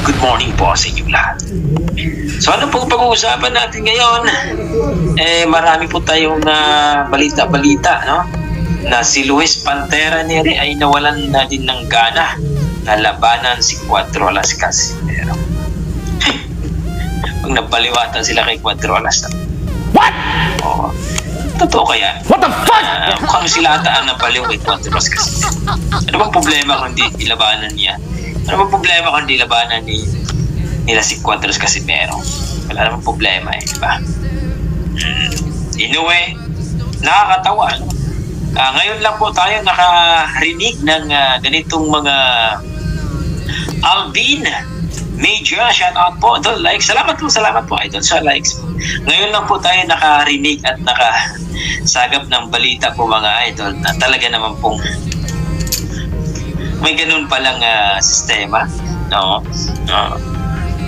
Good morning po sa inyong lahat. So ano pong pag-uusapan natin ngayon? Marami po tayong balita-balita, no? Na si Luis Pantera Neri ay nawalan na din ng gana na labanan si Cuatro Alas Casimero. Pag napaliwatan sila kay Cuatro Alas. What? Oh, totoo kaya? What the fuck? Mukhang sila ata ang napaliw kay Cuatro Alas Casimero. Ano bang problema kung di ilabanan niya? Ano bang problema kung di labanan nila si Cuatro Alas Casimero? Wala namang problema di ba? Anyway, nakakatawa. Ngayon lang po tayo nakarinig ng ganitong mga Alvin Major, shout out po, idol, like, salamat po idol sa likes. Ngayon lang po tayo nakarinig at nakasagap ng balita po mga idol na talaga naman pong may ganun palang sistema, no?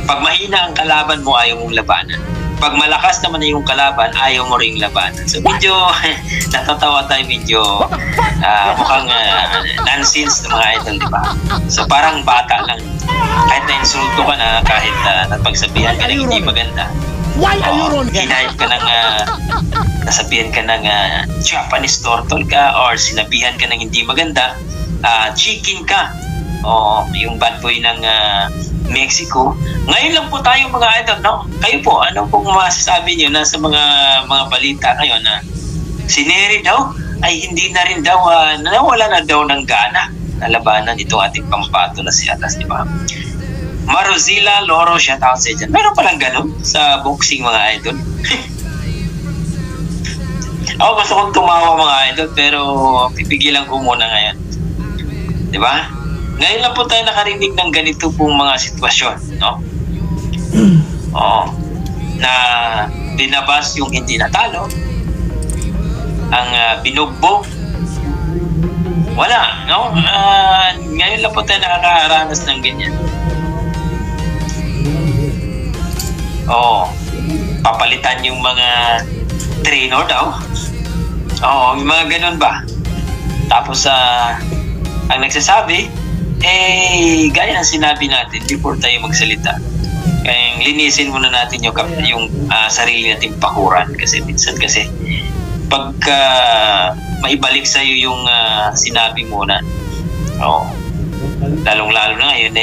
Pag mahina ang kalaban mo, ayaw mong labanan. Pag malakas naman na yung kalaban, ayaw mo ring labanan. So medyo natatawa tayo, medyo mukhang nonsense ng mga idol, di ba? So parang bata lang. Kahit na-insulto ka na, kahit napagsabihan ka ng hindi maganda. Hinahit ka ng nasabihan ka ng Japanese turtle ka or sinabihan ka ng hindi maganda, chicken ka. Yung bad boy ng Mexico. Ngayon lang po tayo mga idol, no? Kayo po, ano pong masasabi nyo na sa mga balita ngayon na si Neri daw ay hindi na rin daw nawala na daw ng gana na labanan itong ating pambato na si Alas, di ba? Marozilla Loro, shout out sa dyan. Meron palang ganun sa boxing mga idol. Ako gusto kong tumawa mga idol pero pipigilan ko muna ngayon. Di ba? Ngayon lang po tayo nakarinig ng ganito pong mga sitwasyon, no? Na binabas yung hindi natalo, ang binugbog, wala, no? Ngayon lang po tayo nakakaranas ng ganyan. Papalitan yung mga trainer daw. Yung mga ganun ba? Tapos ang nagsasabi, gaya ng sinabi natin before tayo magsalita, kaya linisin muna natin yung sarili nating pakuran kasi minsan pagka maibalik sa'yo yung sinabi muna, lalong-lalo na ngayon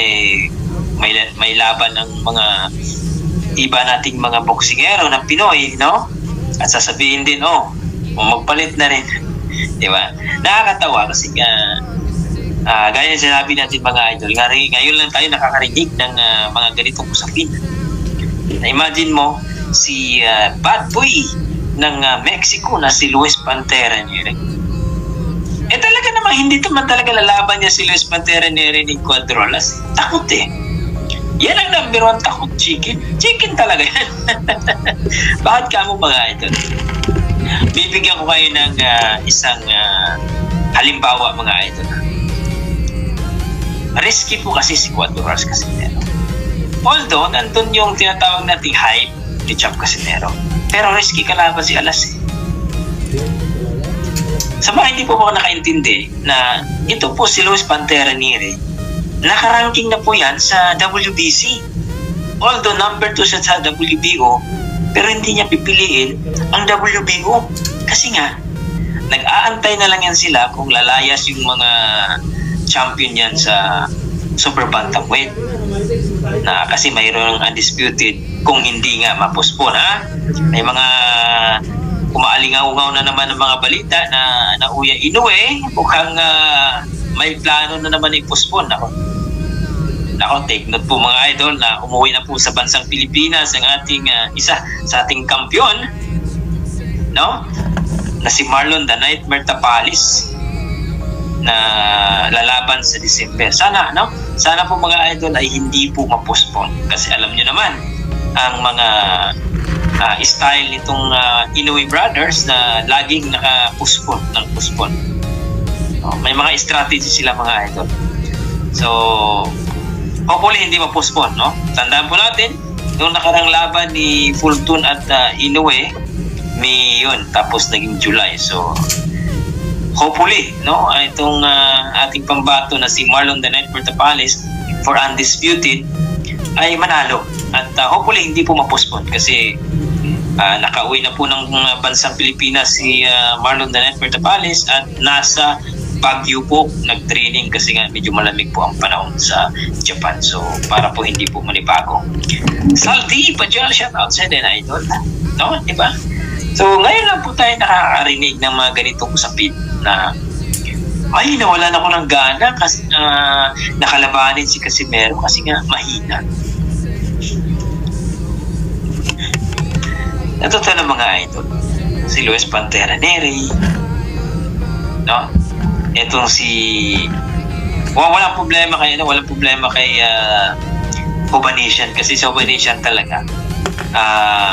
may laban ng mga iba nating mga boksingero ng Pinoy, no? At sasabihin din, magpalit na rin. Di ba? Nakakatawa kasi gaya na sinabi natin mga idol, ngayon lang tayo nakakarinig ng mga ganitong usapin. Imagine mo si bad boy ng Mexico na si Luis Pantera Neri. Talaga naman hindi naman talaga lalaban niya si Luis Pantera Neri ni Cuatro Alas. Takot yan ang number one takot, chicken talaga yan. Bakit ka mo mga idol? Bibigyan ko kayo ng isang halimbawa mga idol. Risky po kasi si Cuatro Alas Casimero. Although, nandun yung tinatawag nating hype ni Chap Casimero. Pero risky kalaban si Alas. Sa mga hindi po ako nakaintindi na ito po si Luis Pantera Neri, nakaranking na po yan sa WBC. Although number 2 siya sa WBO, pero hindi niya pipiliin ang WBO. Kasi nga, nag-aantay na lang yan sila kung lalayas yung mga champion yan sa super bantamweight na kasi mayroong undisputed kung hindi nga mapospon. May mga kumaalingaw-ngaw na naman ng mga balita na Naoya Inoue mukhang may plano na naman i-postpone. Nako, take note po mga idol na umuwi na po sa bansang Pilipinas ang ating isa sa ating kampiyon, no? Na si Marlon the Nightmare Tapalis na lalaban sa December. Sana po mga idol ay hindi po ma-postpone kasi alam nyo naman ang mga style nitong Inoue Brothers na laging naka-postpone ng postpone. May mga strategy sila mga idol. So hopefully hindi ma-postpone, no? Tandaan po natin nung nakarang laban ni Fulton at Inoue, May yun, tapos naging July. So hopefully, no, itong ating pambato na si Marlon the Nightmare Tapalis for undisputed, ay manalo. At hopefully hindi po mapospon kasi nakauwi na po ng bansang Pilipinas si Marlon Danet Bertapales at nasa Baguio po nag-training kasi nga medyo malamig po ang panahon sa Japan. So para po hindi po manibago. Saldi Pajal, shout out sa din, idol. No, di ba? So ngayon lang po tayo nakakarinig ng mga ganitong usapin na ay nawala na ako ng gana kasi nakalabanin si Casimero kasi nga mahina. Natuto ng mga idol. Si Luis Pantera Neri, no? Etong si walang problema kay Hobanesian kasi si Hobanesian talaga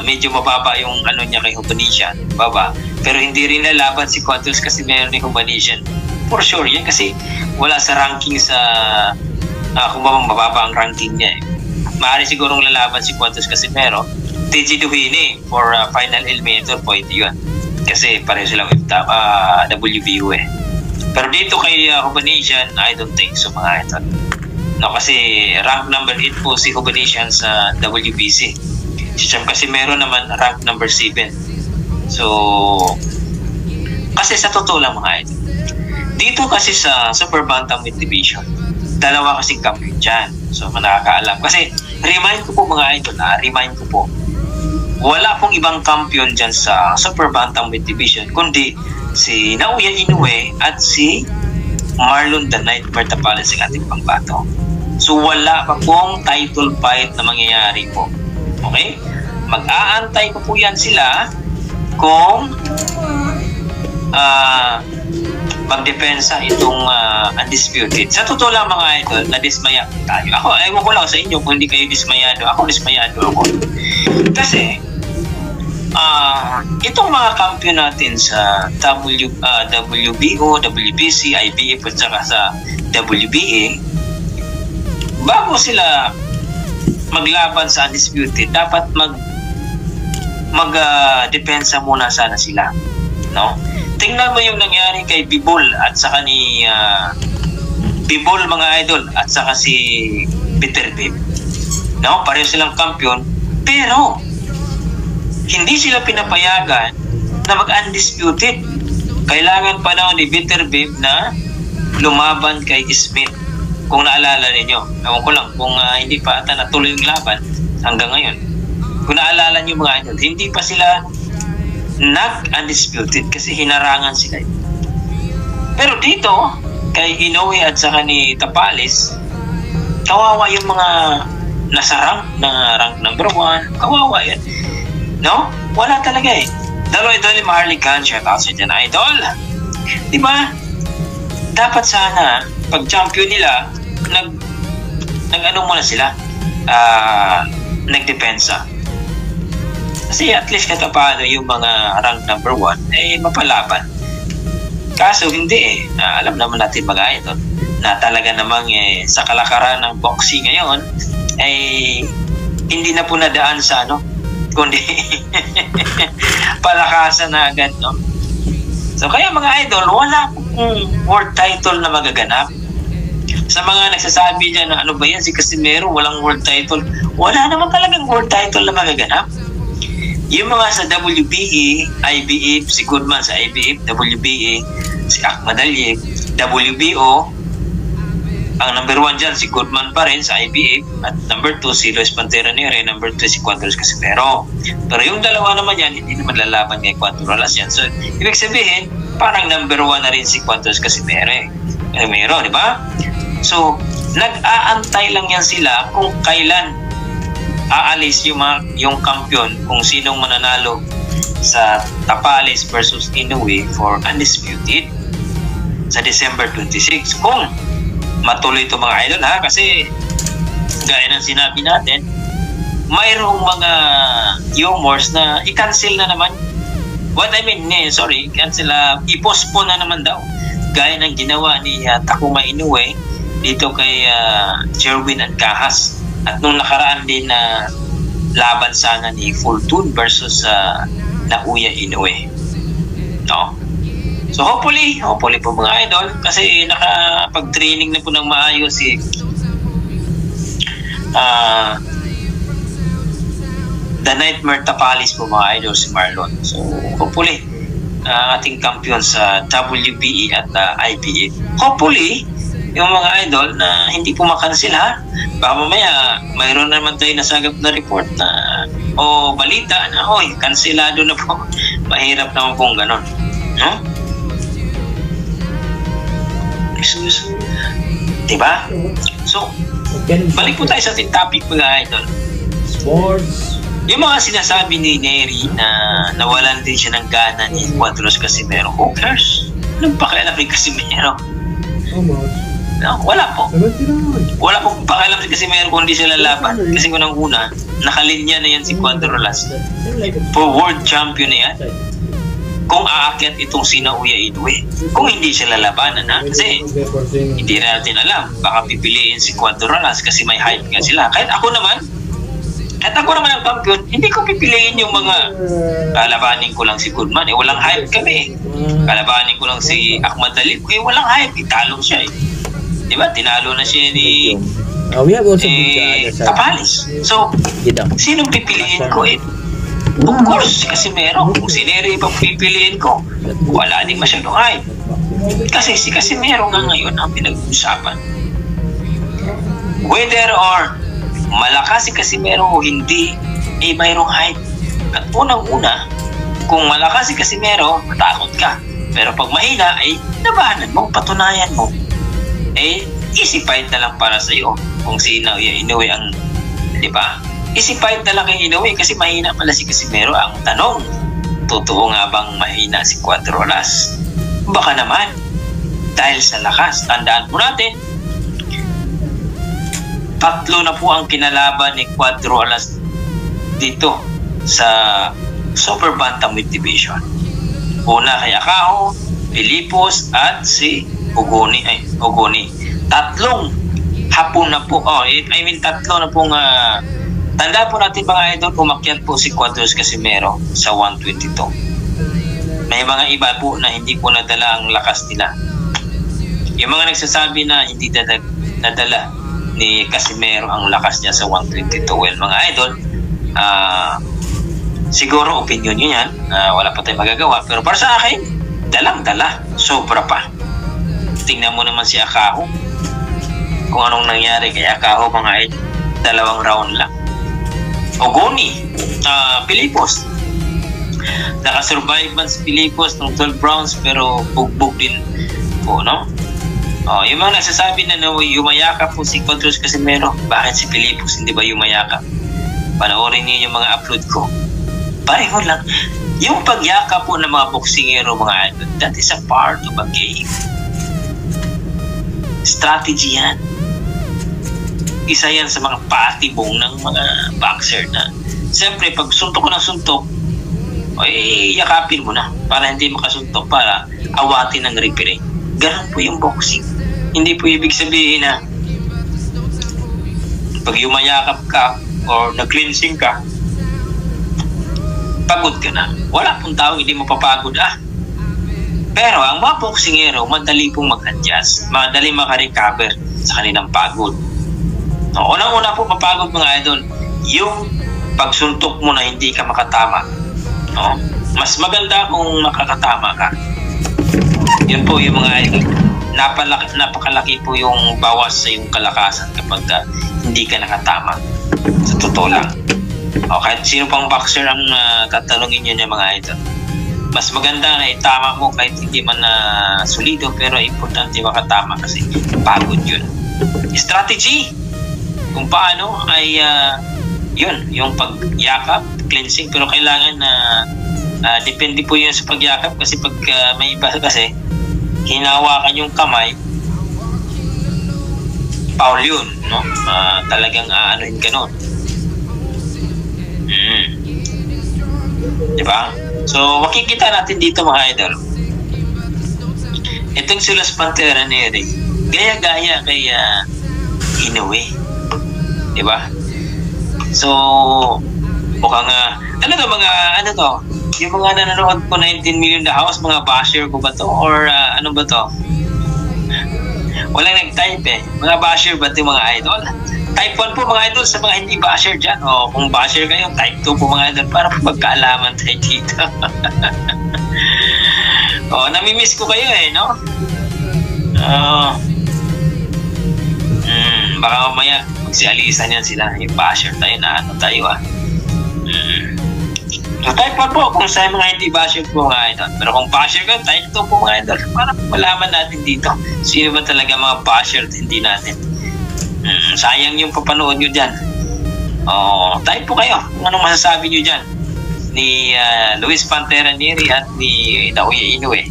medyo mababa yung ano niya kay Hobanesian, baba. Pero hindi rin nalaban si Quantos kasi meron ni Hobanesian. For sure yan kasi wala sa ranking sa kung mababa ang ranking niya eh. Maaari sigurong lalaban si Quantos kasi meron TG Duhini for final eliminator, pwede yun. Kasi pareho silang WBO eh. Pero dito kay Hobanesian, I don't think so mga idol. No, kasi rank number 8 po si Hobanesian sa WBC. Si Cham Casimero naman rank number 7. So, kasi sa totoo lang mga idol, dito kasi sa Super Bantamweight Division, dalawa kasing kampiyon dyan. So, nakakaalam. Kasi, remind ko po mga idol, wala pong ibang kampiyon dyan sa Super Bantamweight Division, kundi si Naoya Inoue at si Marlon the Knight Bertapales ang ating pangbato. So wala pa pong title fight na mangyayari po. Okay? Mag-aantay pa po yan sila kung magdepensa itong undisputed. Sa totoo lang mga idol, nadismaya tayo. Ako, ewan ko lang sa inyo kung hindi kayo dismayado. Ako dismayado ako. Kasi itong mga kampiyon natin sa WBO, WBC, IBF at saka sa WBA, bago sila maglaban sa undisputed, dapat mag-depensa muna sana sila, no? Tingnan mo yung nangyari kay Bibol at saka ni Bibol mga idol at saka si Peter Bib, no? Pareho silang kampiyon pero hindi sila pinapayagan na mag-undisputed. Kailangan pa daw ni Bitterbib na lumaban kay Smith. Kung naalala ninyo. Ewan ko lang kung hindi pa ata natuloy yung laban hanggang ngayon. Kung naalala nyo mga idol, hindi pa sila nag-undisputed kasi hinarangan sila. Pero dito, kay Inoue at saka ni Tapales, kawawa yung mga nasa rank na rank number 1. Kawawa yan. No? Wala talaga eh. Idol ni Marley Khan, shout out sa dyan, idol. Diba? Dapat sana, pag champion nila, nag-ano muna sila, nagdepensa. Kasi at least kahit paano yung mga rank number 1, mapalaban. Kaso hindi eh. Alam naman natin mga idol, na talaga namang sa kalakaran ng boxing ngayon, hindi na po nadaan sa kundi palakasan na agad, no? So kaya mga idol, wala pong world title na magaganap. Sa mga nagsasabi dyan na ano ba yan, si Casimero walang world title, wala naman talagang world title na magaganap. Yung mga sa WBE, IBF, si Goodman sa IBF, WBA, si Ahmad Aliyev, WBO, ang number 1 dyan, si Goodman pa rin sa IBF. At number 2, si Luis Pantera Neri. Number 3, si Quantos Casimero. Pero yung dalawa naman yan, hindi naman lalaban kay Quantos Rolas yan. So, ibig sabihin, parang number 1 na rin si Quantos Casimero. Di ba? So, nag-aantay lang yan sila kung kailan aalis yung kampiyon, kung sinong mananalo sa Tapales versus Inoue for undisputed sa December 26. Kung matuloy ito mga idol ha, kasi gaya ng sinabi natin, mayroong mga humors na i-cancel na naman. Cancel i-postpone na naman daw. Gaya ng ginawa ni Takuma Inoue dito kay Jerwin at Kahas. At nung nakaraan din na laban sana ni Fortune versus Naoya Inoue. No? So hopefully po mga idol, kasi nakapag-training na po ng maayos si The Nightmare Tapalis po mga idol, si Marlon. So, hopefully, ating kampiyon sa WBE at IBF. Hopefully, yung mga idol na hindi po makancel ha. Baka mamaya, mayroon naman tayo nasagap na report na o balita na, oy, kanselado na po. Mahirap naman pong ganon. No? Diba? So, balik po tayo sa ating topic mga idol. Sports. Yung mga sinasabi ni Neri na nawalan din siya ng gana ni Cuadros Casimero. Who cares? Anong pakialam ni Casimero? No, wala po. Wala po pakialam si Casimero kung hindi sila laban. Kasi unang-una, nakalinya na yan si Cuadros. For world champion na yan. Kung aakyat itong sina Uya Inoue. Kung hindi sila labanan ha. Kasi hindi natin alam. Baka pipiliin si Cuadros kasi may hype nga sila. Kahit ako naman ang kampiyon, hindi ko pipiliin yung mga kalabanin ko lang si Goodman. Walang hype kami. Kalabanin ko lang si Ahmad Ali. Walang hype. Italong siya eh. Diba? Tinalo na siya ni Tapalis. So, sinong pipiliin ko eh? Of course, si Casimero. Kung si Neri pang pipiliin ko, wala din masyadong hype. Kasi si Casimero nga ngayon ang pinag-uusapan. Whether or malakas si Casimero o hindi, eh mayroong hype. At unang-una, kung malakas si Casimero, matakot ka. Pero pag mahina, ay labanan mo, patunayan mo. Eh, easy fight na lang para sa iyo. Kung si Inoue ang, di ba? Easy fight na lang kay Inoue kasi mahina pala si Casimero. Ang tanong, totoo nga bang mahina si Cuadros? Baka naman. Dahil sa lakas, tandaan po natin, 3 na po ang kinalaban ni Cuadros dito sa Super Bantamweight Division. Una kay Akaho, Pilipos at si Ogoni. 3 hapon na po. 3 na pong tanda po natin mga idol, umakyat po si Cuadros Casimero sa 122. May mga iba po na hindi po nadala ang lakas nila. Yung mga nagsasabi na hindi nadala ni Casimero ang lakas niya sa 122. Well, mga idol, siguro opinion nyo yan. Wala pa tayong magagawa. Pero para sa akin, dalang-dala. Sobra pa. Tingnan mo naman si Akaho. Kung anong nangyari kay Akaho, mga idol. 2 round lang. Ogoni, Pilipos. Nakasurvive man si Pilipos ng 12 rounds pero bugbog din po, no? Yung mga nagsasabi na yumayakap po si Cuadros Casimero, bakit si Pilipos hindi ba yumayakap? Panoorin niyo yung mga upload ko. Pareho lang. Yung pagyakap po ng mga boksingero, mga idol, that is a part of a game. Strategy yan. Isa yan sa mga patibong ng mga boxer na siyempre pag suntok ko ng suntok, yakapin mo na para hindi makasuntok, para awatin ng referee. Ganun po yung boxing. Hindi po ibig sabihin na pag yumayakap ka or nag-cleansing ka, pagod ka na. Wala pong tao hindi mo papagod Pero ang mga boksingero, madali pong mag-adjust, madali makarecover sa kanilang pagod. Unang-una po mapagod mga idol, yung pagsuntok mo na hindi ka makatama. Mas maganda kung makakatama ka. Yun po yung mga idol. Napakalaki po yung bawas sa yung kalakasan kapag hindi ka nakatama. Sa totoo lang. Kahit sino pang boxer ang tatanungin nyo niya mga idol. Mas maganda na itama mo kahit hindi man solido, pero importante makatama kasi pagod yun. Strategy kung paano ay yun, yung pagyakap, cleansing, pero kailangan na depende po yun sa pagyakap kasi pag may iba kasi hinawakan yung kamay, foul yun, no? Talagang aanuhin ka nun. Diba? So, makikita natin dito mga idol. Itong si Los Pantera Neri, gaya-gaya kay Inoue. Diba? So, mukhang yung mga nanonood ko 19 million the house, mga basher ko ba to? Or ano ba to? Walang nag-type eh. Mga basher ba ito mga idol? Type 1 po mga idol sa mga hindi basher dyan. O kung basher kayo, type 2 po mga idol para magkaalaman tayo dito. Namimiss ko kayo eh, no? Baka mamaya magsialisan yan sila. Yung basher tayo na tayo So type 1 po kung sa mga hindi basher po mga idol. Pero kung basher ka, type 2 po mga idol. Para malaman natin dito. Sino ba talaga mga basher at hindi natin. Sayang yung papanood nyo dyan. Type po kayo kung anong masasabi nyo dyan. Ni Luis Pantera Neri at ni Naoya Inoue.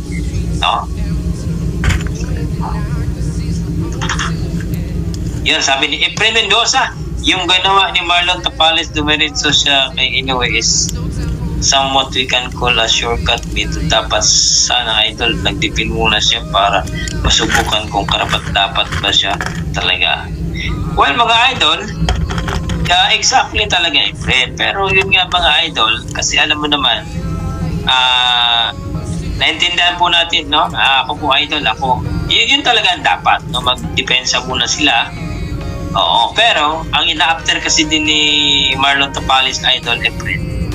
Yan, sabi ni Efren Mendoza, yung ganawa ni Marlon Tapales dumiretso siya kay Inoue is somewhat we can call a shortcut method. Dapat sana idol nagdipin muna siya para masubukan kung karapat dapat ba siya talaga. Well mga idol, exactly talaga Efren, pero yun nga mga idol, kasi alam mo naman naintindihan po natin, no? Ako po idol, yun talaga ang dapat, no? Magdepensa muna sila. Pero ang ina-after kasi din ni Marlon Tapales idol Efren,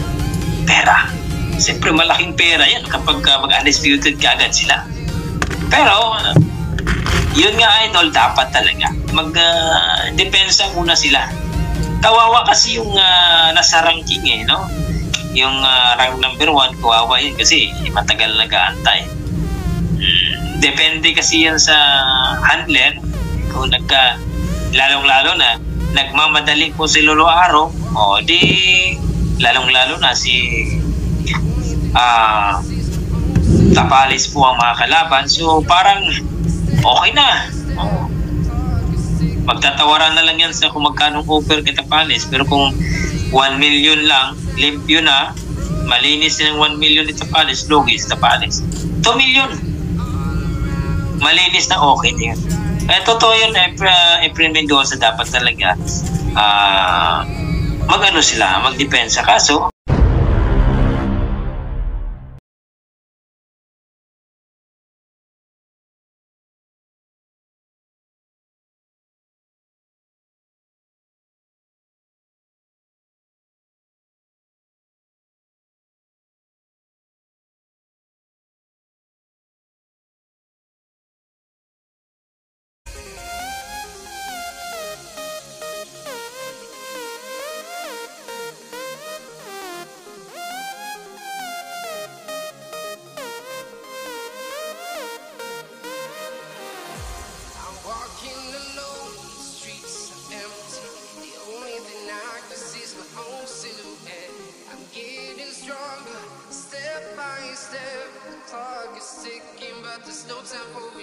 pera. Siyempre malaking pera yan kapag mag-undisputed kaagad sila. Pero yun nga idol, dapat talaga mag-depensa muna sila. Kawawa kasi yung nasa ranking eh, no? Yung rank number 1, kawawa yun kasi matagal nag-aantay. Depende kasi yan sa handler. Kung lalong-lalo na nagmamadali po si Lolo Aro, di lalong-lalo na si Tapales po ang mga kalaban. So parang okay na. Magtatawaran na lang yan sa kung magkanong offer kay Tapales. Pero kung 1 million lang, limpyo na, malinis ng 1 million ni Tapales, logis Tapales. 2 million. Malinis na okay na yun. Totoo yun, Efren Mendoza, dapat talaga magdepensa. Kaso Step by step, the clock is ticking, but there's no time for